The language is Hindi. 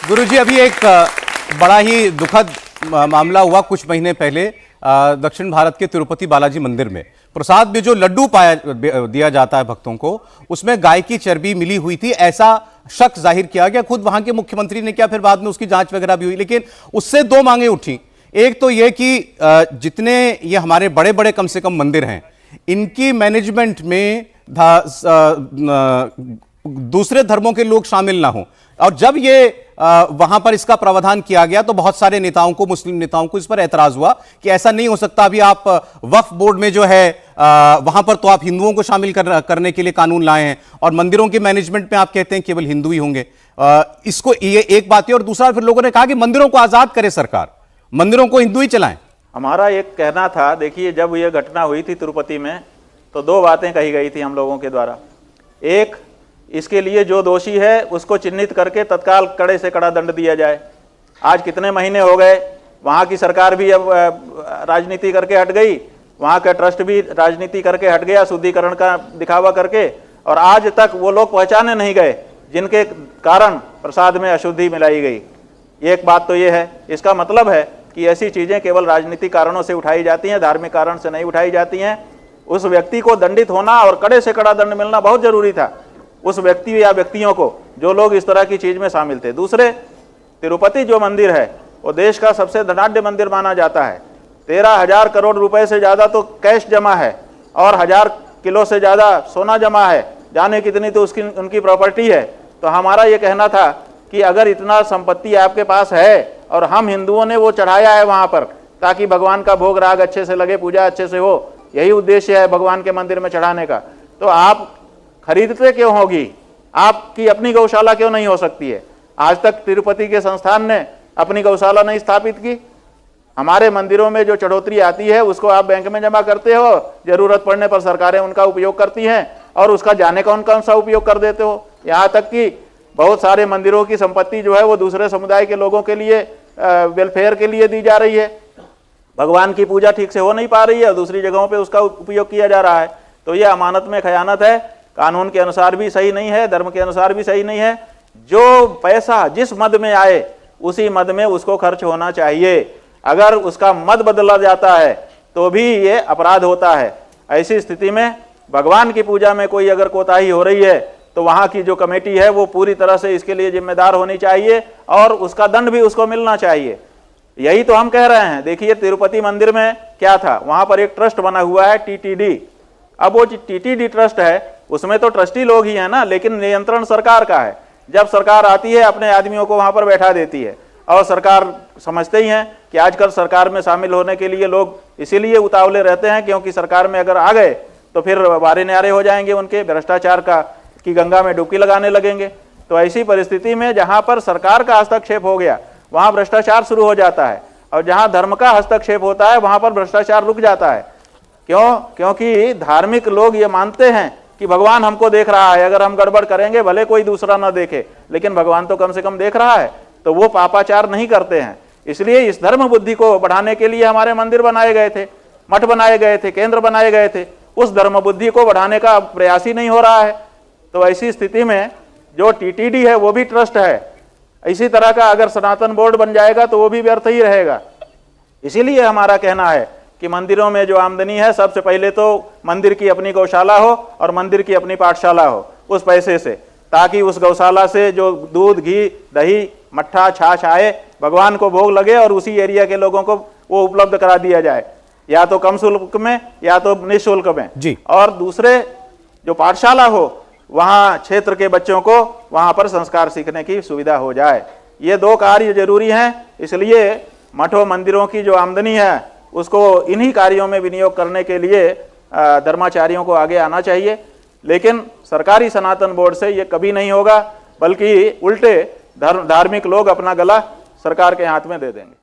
गुरुजी, अभी एक बड़ा ही दुखद मामला हुआ कुछ महीने पहले दक्षिण भारत के तिरुपति बालाजी मंदिर में। प्रसाद में जो लड्डू दिया जाता है भक्तों को, उसमें गाय की चर्बी मिली हुई थी, ऐसा शक जाहिर किया गया। खुद वहां के मुख्यमंत्री ने किया, फिर बाद में उसकी जांच वगैरह भी हुई। लेकिन उससे दो मांगे उठी। एक तो यह कि जितने ये हमारे बड़े बड़े कम से कम मंदिर हैं, इनकी मैनेजमेंट में दूसरे धर्मों के लोग शामिल ना हों। और जब ये वहां पर इसका प्रावधान किया गया तो बहुत सारे नेताओं को, मुस्लिम नेताओं को इस पर ऐतराज हुआ कि ऐसा नहीं हो सकता। अभी आप वक्फ बोर्ड में जो है वहां पर तो आप हिंदुओं को शामिल करने के लिए कानून लाए हैं, और मंदिरों के मैनेजमेंट में आप कहते हैं केवल हिंदू ही होंगे। इसको ये एक बात है। और दूसरा, फिर लोगों ने कहा कि मंदिरों को आजाद करे सरकार, मंदिरों को हिंदू ही चलाएं। हमारा एक कहना था, देखिए जब यह घटना हुई थी तिरुपति में तो दो बातें कही गई थी हम लोगों के द्वारा। एक, इसके लिए जो दोषी है उसको चिन्हित करके तत्काल कड़े से कड़ा दंड दिया जाए। आज कितने महीने हो गए, वहाँ की सरकार भी अब राजनीति करके हट गई, वहाँ का ट्रस्ट भी राजनीति करके हट गया, शुद्धिकरण का दिखावा करके, और आज तक वो लोग पहचाने नहीं गए जिनके कारण प्रसाद में अशुद्धि मिलाई गई। एक बात तो ये है। इसका मतलब है कि ऐसी चीज़ें केवल राजनीतिक कारणों से उठाई जाती हैं, धार्मिक कारण से नहीं उठाई जाती हैं। उस व्यक्ति को दंडित होना और कड़े से कड़ा दंड मिलना बहुत जरूरी था, उस व्यक्ति या व्यक्तियों को जो लोग इस तरह की चीज में शामिल थे। दूसरे, तिरुपति जो मंदिर है वो देश का सबसे धनाढ्य मंदिर माना जाता है। 13,000 करोड़ रुपए से ज्यादा तो कैश जमा है और 1000 किलो से ज्यादा सोना जमा है, जाने कितनी तो उसकी उनकी प्रॉपर्टी है। तो हमारा ये कहना था कि अगर इतना संपत्ति आपके पास है और हम हिंदुओं ने वो चढ़ाया है वहां पर ताकि भगवान का भोग राग अच्छे से लगे, पूजा अच्छे से हो, यही उद्देश्य है भगवान के मंदिर में चढ़ाने का, तो आप खरीदते क्यों होगी? आपकी अपनी गौशाला क्यों नहीं हो सकती है? आज तक तिरुपति के संस्थान ने अपनी गौशाला नहीं स्थापित की। हमारे मंदिरों में जो चढ़ोतरी आती है उसको आप बैंक में जमा करते हो, जरूरत पड़ने पर सरकारें उनका उपयोग करती हैं और उसका जाने कौन कौन सा उपयोग कर देते हो। यहाँ तक कि बहुत सारे मंदिरों की संपत्ति जो है वो दूसरे समुदाय के लोगों के लिए वेलफेयर के लिए दी जा रही है। भगवान की पूजा ठीक से हो नहीं पा रही है और दूसरी जगहों पे उसका उपयोग किया जा रहा है। तो ये अमानत में खयानत है, कानून के अनुसार भी सही नहीं है, धर्म के अनुसार भी सही नहीं है। जो पैसा जिस मद में आए उसी मद में उसको खर्च होना चाहिए। अगर उसका मद बदला जाता है तो भी ये अपराध होता है। ऐसी स्थिति में भगवान की पूजा में कोई अगर कोताही हो रही है तो वहाँ की जो कमेटी है वो पूरी तरह से इसके लिए जिम्मेदार होनी चाहिए और उसका दंड भी उसको मिलना चाहिए। यही तो हम कह रहे हैं। देखिए तिरुपति मंदिर में क्या था, वहाँ पर एक ट्रस्ट बना हुआ है TTD। अब वो TTD ट्रस्ट है, उसमें तो ट्रस्टी लोग ही हैं ना, लेकिन नियंत्रण सरकार का है। जब सरकार आती है अपने आदमियों को वहां पर बैठा देती है, और सरकार समझते ही हैं कि आजकल सरकार में शामिल होने के लिए लोग इसीलिए उतावले रहते हैं क्योंकि सरकार में अगर आ गए तो फिर वारे न्यारे हो जाएंगे, उनके भ्रष्टाचार की गंगा में डुबकी लगाने लगेंगे। तो ऐसी परिस्थिति में जहां पर सरकार का हस्तक्षेप हो गया वहां भ्रष्टाचार शुरू हो जाता है, और जहां धर्म का हस्तक्षेप होता है वहां पर भ्रष्टाचार रुक जाता है। क्यों? क्योंकि धार्मिक लोग ये मानते हैं कि भगवान हमको देख रहा है, अगर हम गड़बड़ करेंगे भले कोई दूसरा ना देखे लेकिन भगवान तो कम से कम देख रहा है, तो वो पापाचार नहीं करते हैं। इसलिए इस धर्म बुद्धि को बढ़ाने के लिए हमारे मंदिर बनाए गए थे, मठ बनाए गए थे, केंद्र बनाए गए थे। उस धर्म बुद्धि को बढ़ाने का प्रयास ही नहीं हो रहा है। तो ऐसी स्थिति में जो TTD है वो भी ट्रस्ट है। इसी तरह का अगर सनातन बोर्ड बन जाएगा तो वो भी व्यर्थ ही रहेगा। इसीलिए हमारा कहना है कि मंदिरों में जो आमदनी है सबसे पहले तो मंदिर की अपनी गौशाला हो और मंदिर की अपनी पाठशाला हो उस पैसे से, ताकि उस गौशाला से जो दूध, घी, दही, मट्ठा, छाछ आए, भगवान को भोग लगे और उसी एरिया के लोगों को वो उपलब्ध करा दिया जाए, या तो कम शुल्क में या तो निःशुल्क में जी। और दूसरे जो पाठशाला हो वहाँ क्षेत्र के बच्चों को वहाँ पर संस्कार सीखने की सुविधा हो जाए। ये दो कार्य जरूरी हैं। इसलिए मठों मंदिरों की जो आमदनी है उसको इन्हीं कार्यों में विनियोग करने के लिए धर्माचार्यों को आगे आना चाहिए। लेकिन सरकारी सनातन बोर्ड से ये कभी नहीं होगा, बल्कि उल्टे धार्मिक लोग अपना गला सरकार के हाथ में दे देंगे।